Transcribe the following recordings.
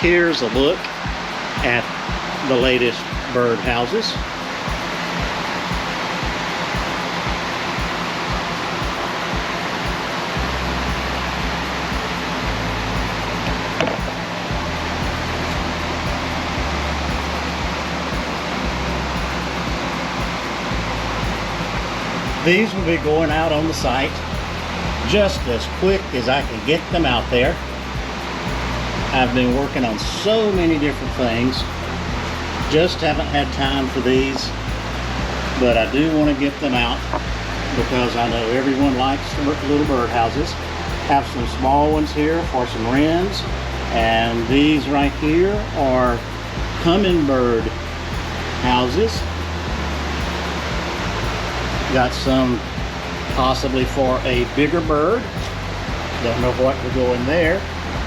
Here's a look at the latest bird houses. These will be going out on the site just as quick as I can get them out there. I've been working on so many different things, just haven't had time for these, but I do want to get them out because I know everyone likes little bird houses. Have some small ones here for some wrens, and these right here are hummingbird houses. Got some possibly for a bigger bird. Don't know what will go in there.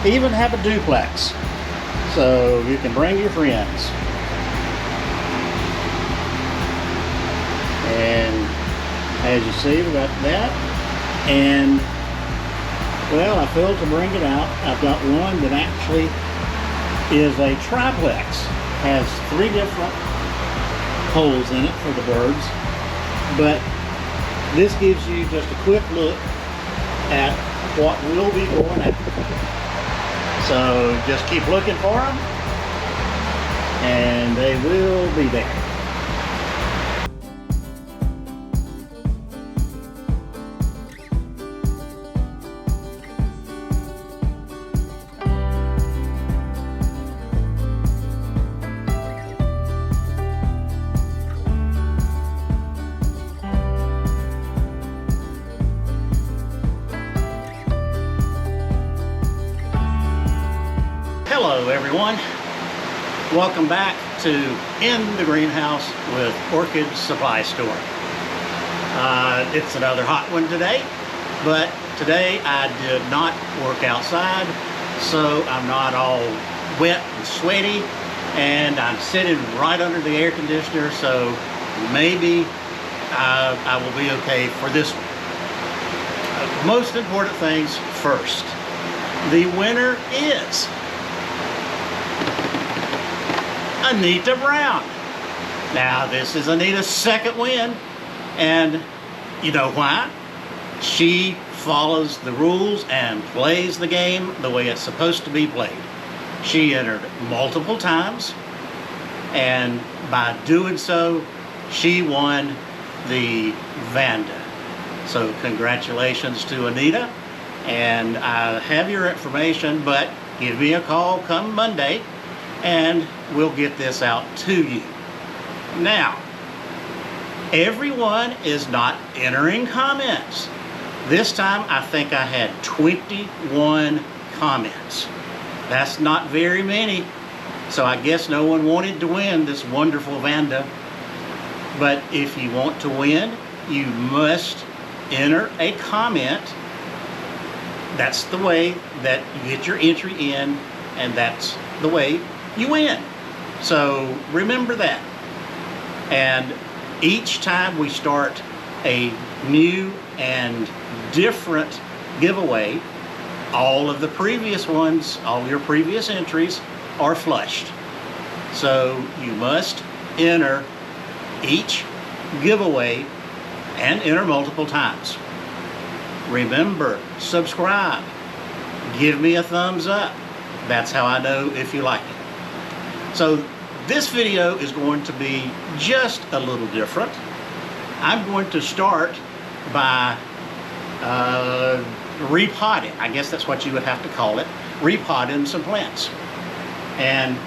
Even have a duplex, so you can bring your friends. And as you see, we got that. And well, I failed to bring it out. I've got one that actually is a triplex. Has 3 different holes in it for the birds. But this gives you just a quick look at what will be going out. So just keep looking for them, and they will be there. Hello everyone, welcome back to In the Greenhouse with Orchid Supply Store. It's another hot one today, but today I did not work outside, so I'm not all wet and sweaty, and I'm sitting right under the air conditioner, so maybe I will be okay for this one. Most important things first. The winner is Anita Brown. Now this is Anita's second win, and you know why? She follows the rules and plays the game the way it's supposed to be played. She entered multiple times, and by doing so, she won the Vanda. So congratulations to Anita, and I have your information, but give me a call come Monday and we'll get this out to you. Now, everyone is not entering comments. This time I think I had 21 comments. That's not very many, so I guess no one wanted to win this wonderful Vanda. But if you want to win, you must enter a comment. That's the way that you get your entry in, and that's the way you win. So remember that. And each time we start a new and different giveaway, all of the previous ones, all your previous entries are flushed. So you must enter each giveaway and enter multiple times. Remember, subscribe, give me a thumbs up. That's how I know if you like it. So this video is going to be just a little different. I'm going to start by repotting. I guess that's what you would have to call it. Repotting some plants. And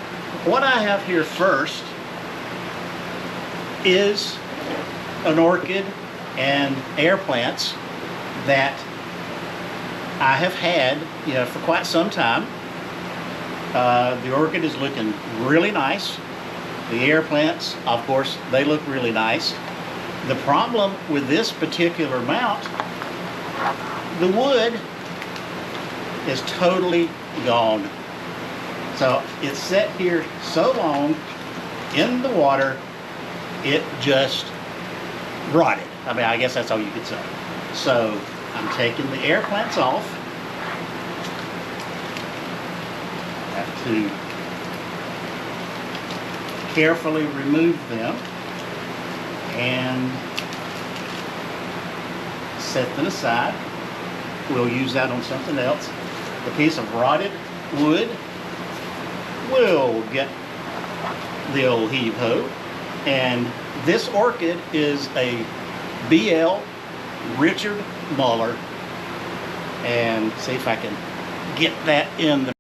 what I have here first is an orchid and air plants that I have had, for quite some time. The orchid is looking really nice. The air plants, of course, they look really nice. The problem with this particular mount, the wood is totally gone. So it's set here so long in the water, it just rotted. I mean, I guess that's all you could say. So I'm taking the air plants off. Have to carefully remove them and set them aside. We'll use that on something else. The piece of rotted wood, we'll get the old heave-ho. And this orchid is a BL Richard Muller. And see if I can get that in the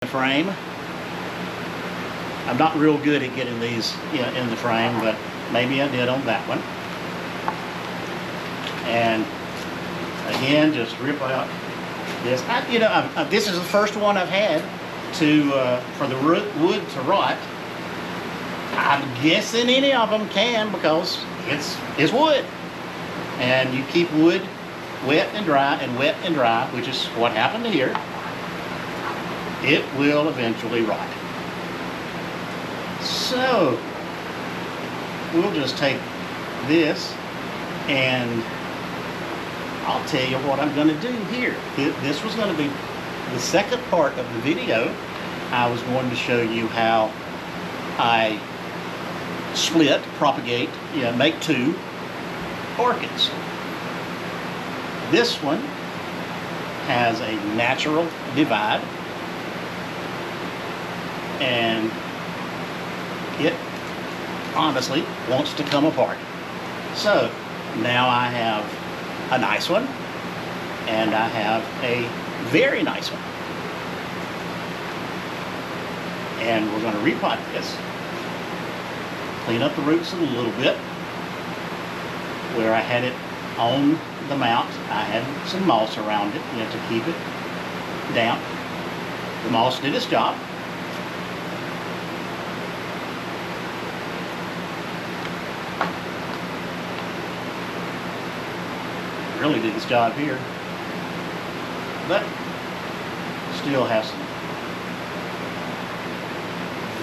frame. I'm not real good at getting these in the frame, but maybe I did on that one. And again, just rip out this. This is the first one I've had for the wood to rot. I'm guessing any of them can, because it's wood, and you keep wood wet and dry, which is what happened here. It will eventually rot. So we'll just take this, and I'll tell you what I'm going to do here. This was going to be the second part of the video. I was going to show you how I split, propagate, make two orchids. This one has a natural divide, and it honestly wants to come apart. So now I have a nice one, and I have a very nice one. And we're going to repot this. Clean up the roots a little bit. Where I had it on the mount, I had some moss around it, to keep it damp. The moss did its job. Really did its job here, but still has some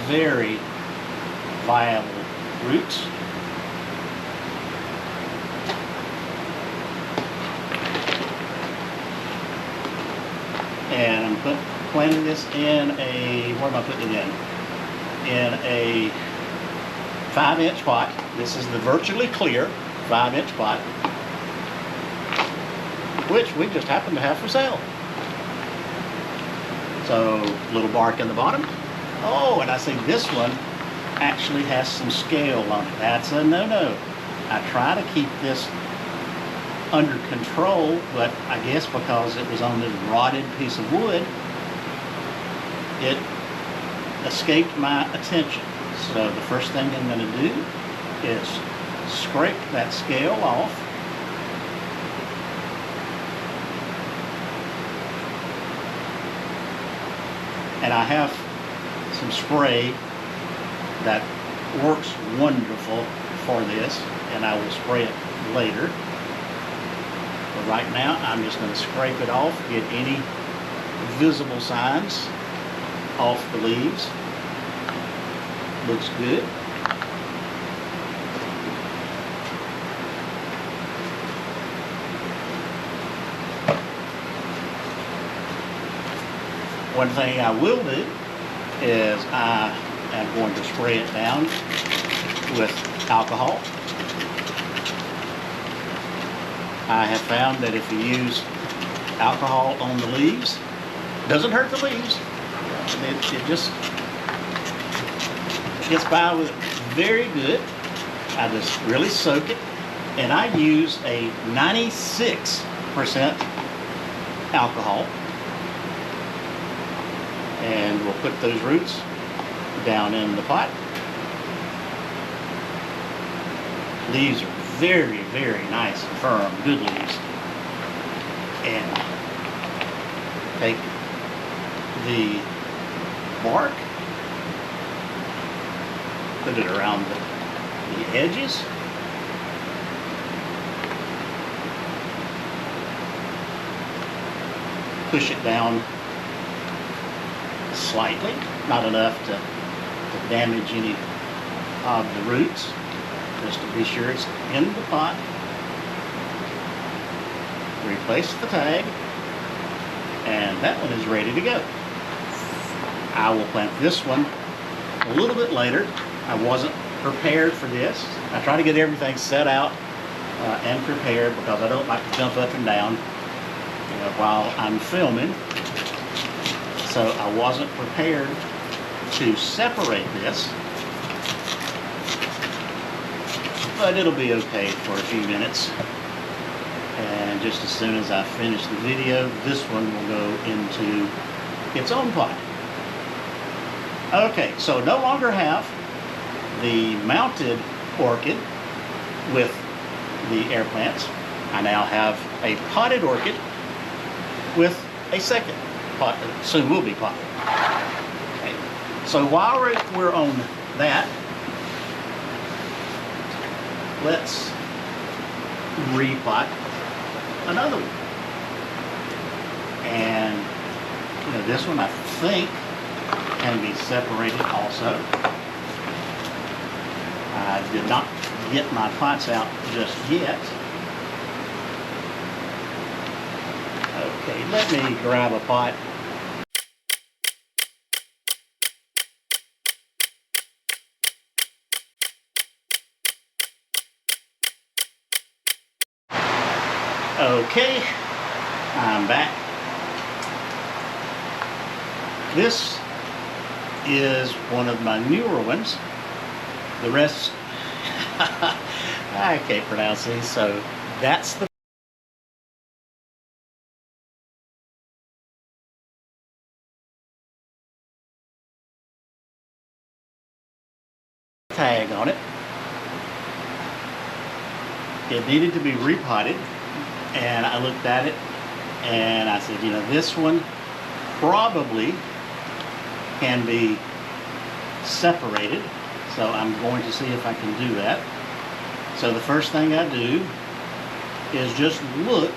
very viable roots. And I'm planting this in a, where am I putting it in? In a 5-inch pot. This is the virtually clear 5-inch pot, which we just happen to have for sale. So, little bark in the bottom. Oh, and I see this one actually has some scale on it. That's a no-no. I try to keep this under control, but I guess because it was on this rotted piece of wood, it escaped my attention. So the first thing I'm going to do is scrape that scale off. And I have some spray that works wonderful for this, and I will spray it later. But right now, I'm just going to scrape it off, get any visible signs off the leaves. Looks good. One thing I will do is I am going to spray it down with alcohol. I have found that if you use alcohol on the leaves, it doesn't hurt the leaves. It just gets by with it very good. I just really soak it, and I use a 96% alcohol. And we'll put those roots down in the pot. Leaves are very, very nice and firm, good leaves. And take the bark, put it around the edges. Push it down slightly, not enough to damage any of the roots, just to be sure it's in the pot. Replace the tag, And that one is ready to go. I will plant this one a little bit later. I wasn't prepared for this. I try to get everything set out and prepared because I don't like to jump up and down while I'm filming. So I wasn't prepared to separate this, but it'll be okay for a few minutes. And just as soon as I finish the video, this one will go into its own pot. Okay, so no longer have the mounted orchid with the air plants. I now have a potted orchid with a second pot, soon will be potted. Okay. So while we're on that, let's repot another one. And this one I think can be separated also. I did not get my pots out just yet. Okay, let me grab a pot. Okay, I'm back. This is one of my newer ones. The rest, I can't pronounce these, so that's the tag on it. It needed to be repotted, and I looked at it and I said, this one probably can be separated, so I'm going to see if I can do that. So the first thing I do is just look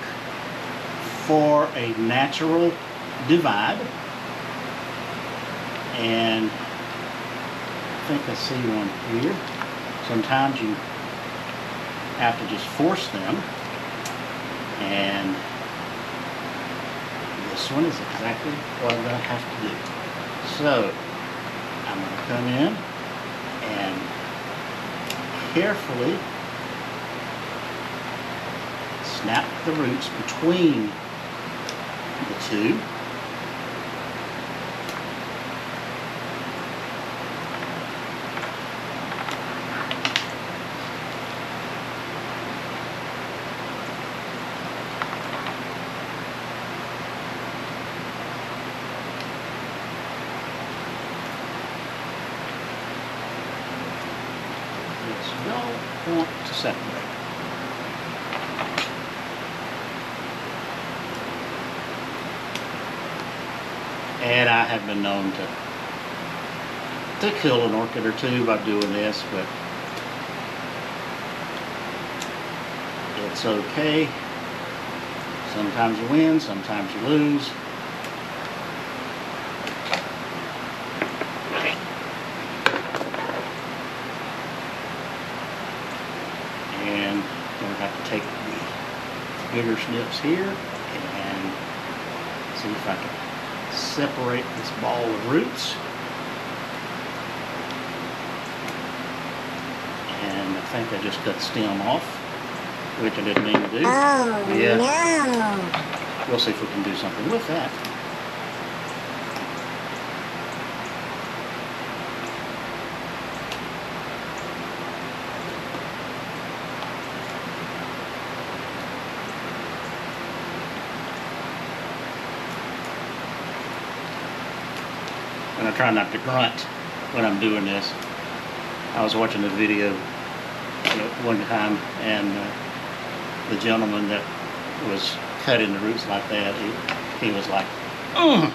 for a natural divide, and I think I see one here. Sometimes you have to just force them, and this one is exactly what I'm going to have to do. So I'm going to come in and carefully snap the roots between the two. Don't want to separate. And I have been known to kill an orchid or two by doing this, but it's okay. Sometimes you win, sometimes you lose. And we'll have to take the bigger snips here and see if I can separate this ball of roots. And I think I just cut the stem off, which I didn't mean to do. Oh, yeah. no. We'll see if we can do something with that. And I try not to grunt when I'm doing this. I was watching a video one time, and the gentleman that was cutting the roots like that, he was like, I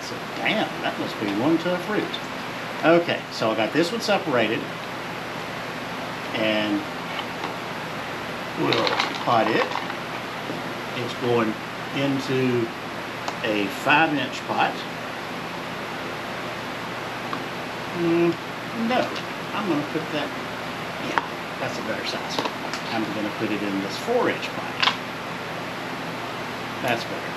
said, damn, that must be one tough root. Okay, so I got this one separated, and we'll pot it. It's going into a 5-inch pot. No, I'm going to put that, yeah, that's a better size. I'm going to put it in this 4-inch pot. That's better.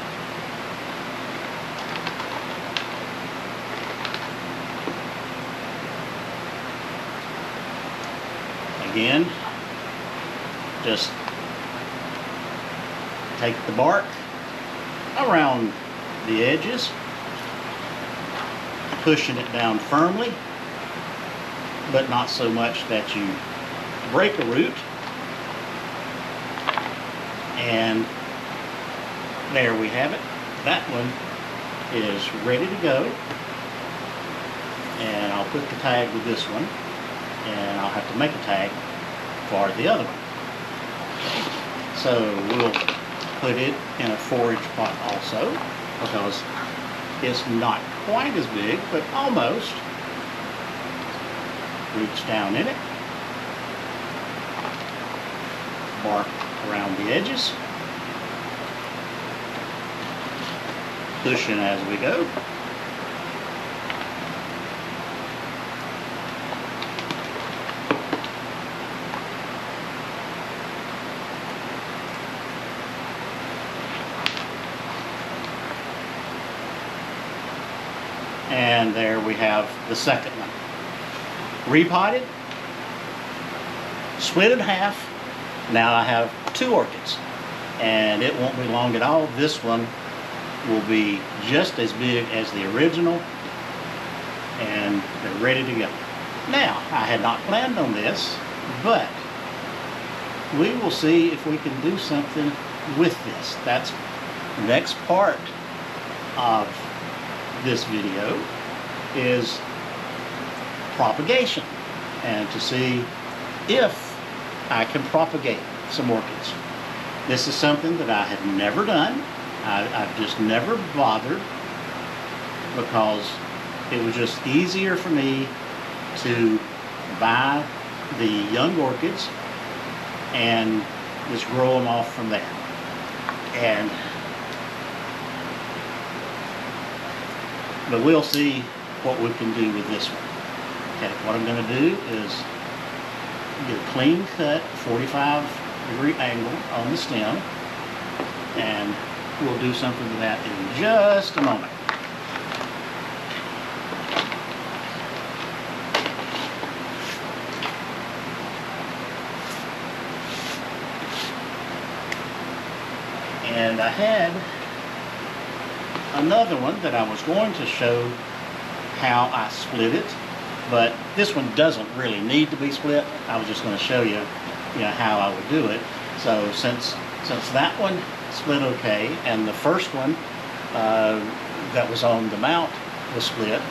again, just take the bark around the edges, pushing it down firmly, but not so much that you break a root. And there we have it. That one is ready to go. And I'll put the tag with this one, and I'll have to make a tag for the other one. So we'll put it in a 4-inch pot also, because it's not quite as big, but almost. Reach down in it, bark around the edges, pushing as we go. And there we have the second one. Repotted, split in half. Now I have 2 orchids, and it won't be long at all. This one will be just as big as the original, and they're ready to go. Now, I had not planned on this, but we will see if we can do something with this. That's the next part of this video, is propagation, and to see if I can propagate some orchids. This is something that I had never done. I've just never bothered, because it was just easier for me to buy the young orchids and just grow them off from there. But we'll see what we can do with this one. Okay, what I'm going to do is get a clean cut 45-degree angle on the stem, and we'll do something with that in just a moment. And I had another one that I was going to show how I split it, but this one doesn't really need to be split. I was just going to show you, how I would do it. So since that one split okay, and the first one that was on the mount was split,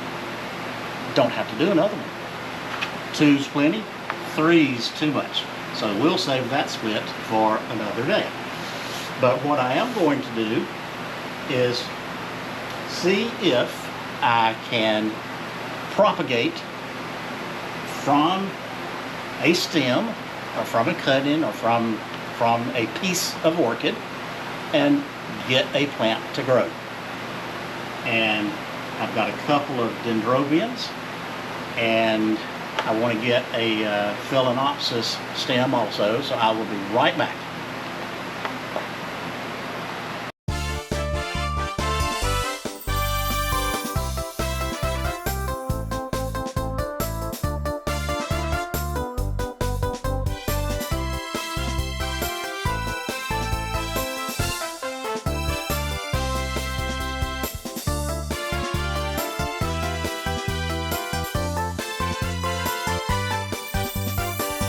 don't have to do another one. 2's plenty, 3's too much. So we'll save that split for another day. But what I am going to do is see if I can propagate from a stem, or from a cutting, or from a piece of orchid, and get a plant to grow. And I've got a couple of dendrobiums, and I want to get a phalaenopsis stem also, so I will be right back.